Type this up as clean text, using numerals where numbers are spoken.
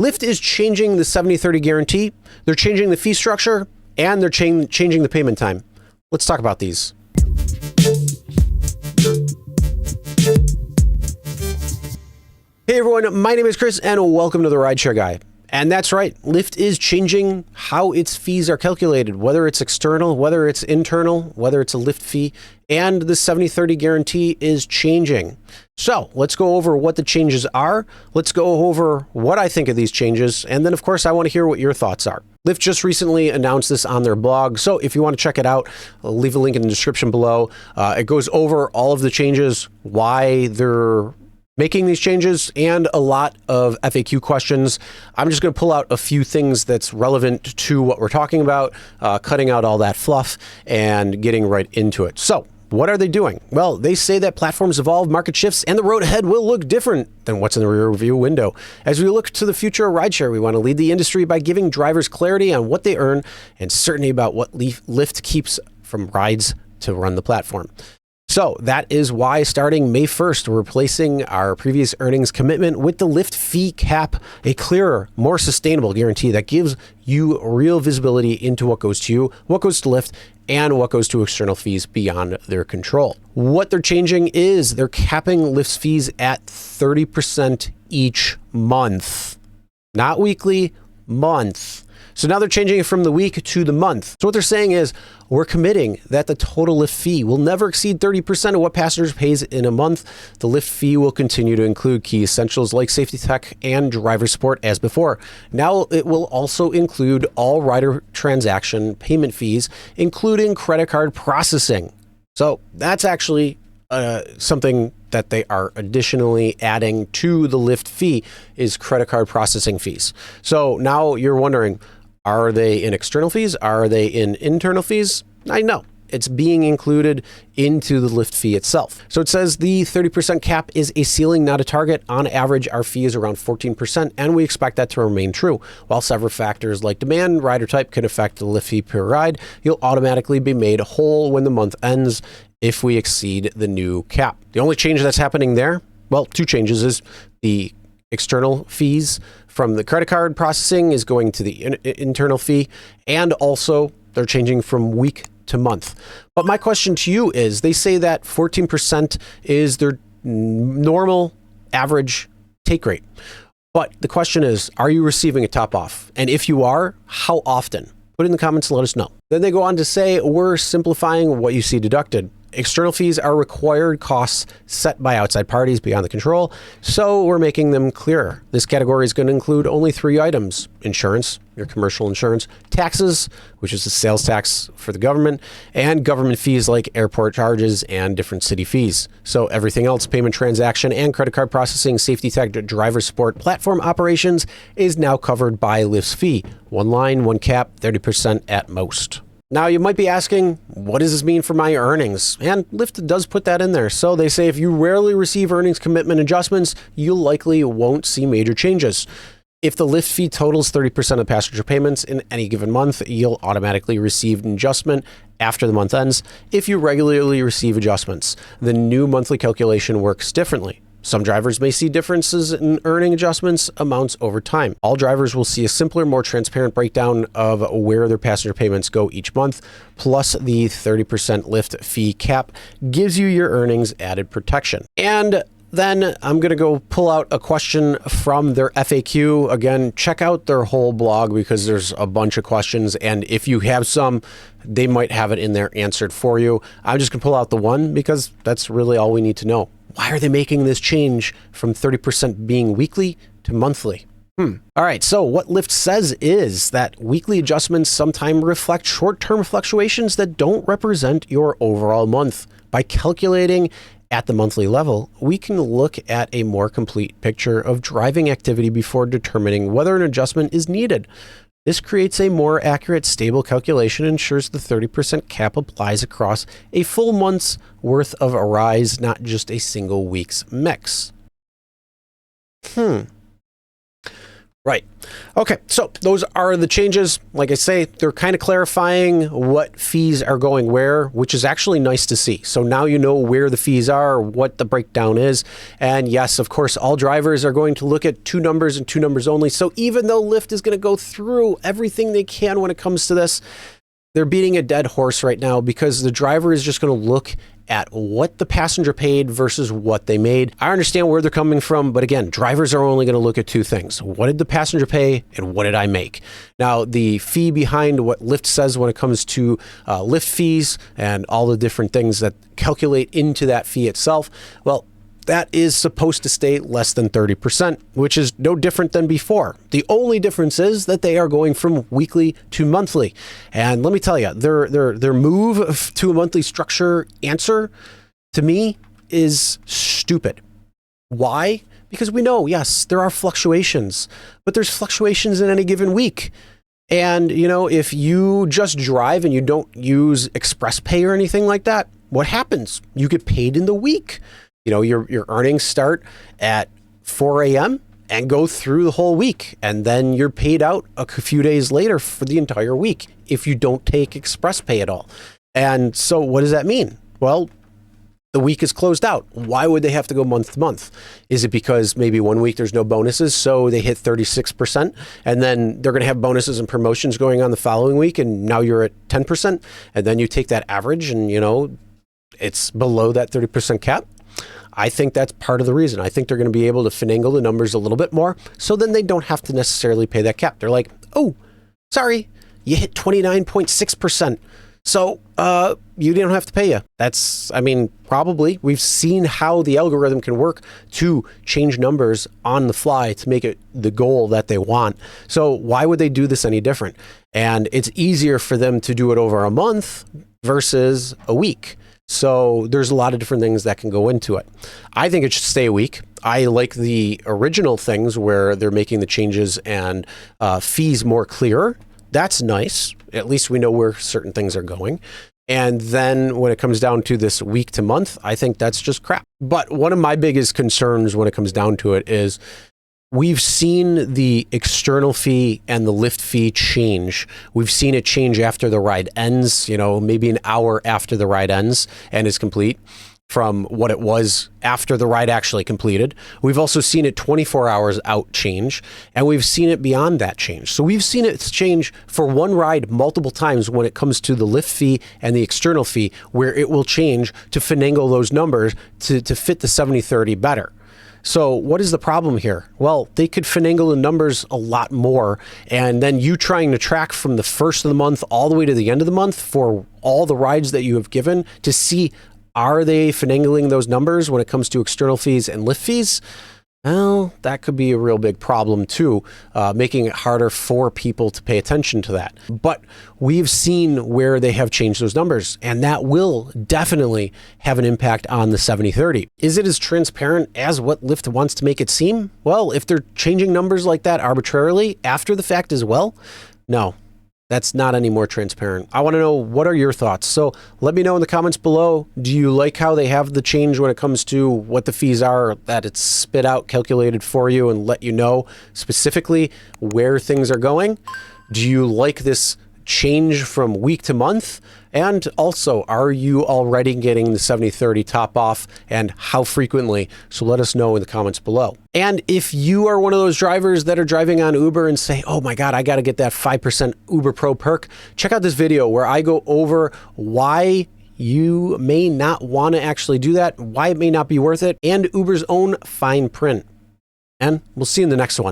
Lyft is changing the 70/30 guarantee, they're changing the fee structure, and they're changing the payment time. Let's talk about these. Hey everyone, my name is Chris and welcome to the Rideshare Guy. And that's right, Lyft is changing how its fees are calculated, whether it's external, whether it's internal, whether it's a Lyft fee, and the 70/30 guarantee is changing. So let's go over what the changes are. Let's go over what I think of these changes. And then of course, I want to hear what your thoughts are. Lyft just recently announced this on their blog. So if you want to check it out, I'll leave a link in the description below. It goes over all of the changes, why they're making these changes, and a lot of FAQ questions. I'm just going to pull out a few things that's relevant to what we're talking about, cutting out all that fluff and getting right into it. So what are they doing? Well, they say that platforms evolve, market shifts, and the road ahead will look different than what's in the rear view window. As we look to the future of rideshare, we want to lead the industry by giving drivers clarity on what they earn and certainty about what Lyft keeps from rides to run the platform. So that is why starting May 1st, we're replacing our previous earnings commitment with the Lyft fee cap, a clearer, more sustainable guarantee that gives you real visibility into what goes to you, what goes to Lyft, and what goes to external fees beyond their control. What they're changing is they're capping Lyft's fees at 30% each month, not weekly, month. So now they're changing it from the week to the month. So what they're saying is we're committing that the total Lyft fee will never exceed 30% of what passengers pays in a month. The Lyft fee will continue to include key essentials like safety tech and driver support as before. Now it will also include all rider transaction payment fees, including credit card processing. So that's actually something that they are additionally adding to the Lyft fee is credit card processing fees. So now you're wondering, are they in external fees? Are they in internal fees? I know. It's being included into the Lyft fee itself. So it says the 30% cap is a ceiling, not a target. On average, our fee is around 14%, and we expect that to remain true. While several factors like demand, rider type can affect the Lyft fee per ride, you'll automatically be made whole when the month ends if we exceed the new cap. The only change that's happening there, well, two changes, is the external fees from the credit card processing is going to the internal fee, and also they're changing from week to month. But my question to you is, they say that 14% is their normal average take rate. But the question is, are you receiving a top off? And if you are, how often? Put it in the comments and let us know. Then they go on to say, we're simplifying what you see deducted. External fees are required costs set by outside parties beyond the control, so we're making them clearer. This category is going to include only 3 items: insurance, your commercial insurance, taxes, which is the sales tax for the government, and government fees like airport charges and different city fees. So everything else, payment transaction and credit card processing, safety tech, driver support, platform operations, is now covered by Lyft's fee. One line, one cap, 30% at most. Now, you might be asking, what does this mean for my earnings? And Lyft does put that in there. So they say if you rarely receive earnings commitment adjustments, you likely won't see major changes. If the Lyft fee totals 30% of passenger payments in any given month, you'll automatically receive an adjustment after the month ends. If you regularly receive adjustments, the new monthly calculation works differently. Some drivers may see differences in earning adjustments amounts over time. All drivers will see a simpler, more transparent breakdown of where their passenger payments go each month, plus the 30% Lyft fee cap gives you your earnings added protection. And then I'm going to go pull out a question from their FAQ. Again, check out their whole blog because there's a bunch of questions. And if you have some, they might have it in there answered for you. I'm just going to pull out the one because that's really all we need to know. Why are they making this change from 30% being weekly to monthly? All right, so what Lyft says is that weekly adjustments sometimes reflect short-term fluctuations that don't represent your overall month. By calculating at the monthly level, we can look at a more complete picture of driving activity before determining whether an adjustment is needed. This creates a more accurate, stable calculation and ensures the 30% cap applies across a full month's worth of a rise, not just a single week's mix. Right. Okay, so those are the changes. Like I say, they're kind of clarifying what fees are going where, which is actually nice to see. So now you know where the fees are, what the breakdown is. And yes, of course, all drivers are going to look at two numbers and two numbers only. So even though Lyft is going to go through everything they can when it comes to this, they're beating a dead horse right now because the driver is just going to look at what the passenger paid versus what they made. I understand where they're coming from, but again, drivers are only going to look at two things. What did the passenger pay and what did I make? Now, the fee behind what Lyft says when it comes to Lyft fees and all the different things that calculate into that fee itself, well, that is supposed to stay less than 30%, which is no different than before. The only difference is that they are going from weekly to monthly. And let me tell you, their move to a monthly structure answer to me is stupid. Why? Because we know, yes, there are fluctuations, but there's fluctuations in any given week. And, you know, if you just drive and you don't use Express Pay or anything like that, what happens? You get paid in the week. You know, your earnings start at 4 a.m. and go through the whole week. And then you're paid out a few days later for the entire week if you don't take Express Pay at all. And so what does that mean? Well, the week is closed out. Why would they have to go month to month? Is it because maybe one week there's no bonuses, so they hit 36%, and then they're going to have bonuses and promotions going on the following week, and now you're at 10%, and then you take that average and, you know, it's below that 30% cap? I think that's part of the reason. I think they're going to be able to finagle the numbers a little bit more, so then they don't have to necessarily pay that cap. They're like, oh, sorry, you hit 29.6%. So you don't have to pay you. That's, I mean, probably. We've seen how the algorithm can work to change numbers on the fly to make it the goal that they want. So why would they do this any different? And it's easier for them to do it over a month versus a week. So there's a lot of different things that can go into it. I think it should stay a week. I like the original things where they're making the changes and fees more clear. That's nice. At least we know where certain things are going. And then when it comes down to this week to month, I think that's just crap. But one of my biggest concerns when it comes down to it is we've seen the external fee and the Lyft fee change. We've seen it change after the ride ends, you know, maybe an hour after the ride ends and is complete from what it was after the ride actually completed. We've also seen it 24 hours out change, and we've seen it beyond that change. So we've seen it change for one ride multiple times when it comes to the Lyft fee and the external fee, where it will change to finagle those numbers to fit the 70-30 better. So what is the problem here? Well, they could finagle the numbers a lot more, and then you trying to track from the first of the month all the way to the end of the month for all the rides that you have given to see, are they finagling those numbers when it comes to external fees and Lyft fees? Well, that could be a real big problem too, making it harder for people to pay attention to that. But we've seen where they have changed those numbers, and that will definitely have an impact on the 70-30. Is it as transparent as what Lyft wants to make it seem? Well, if they're changing numbers like that arbitrarily after the fact as well, no. That's not any more transparent. I want to know, what are your thoughts? So let me know in the comments below. Do you like how they have the change when it comes to what the fees are, that it's spit out, calculated for you, and let you know specifically where things are going? Do you like this change from week to month? And also, are you already getting the 70-30 top off, and how frequently? So let us know in the comments below. And if you are one of those drivers that are driving on Uber and say, oh my God, I got to get that 5% Uber Pro perk, check out this video where I go over why you may not want to actually do that, why it may not be worth it, and Uber's own fine print. And we'll see you in the next one.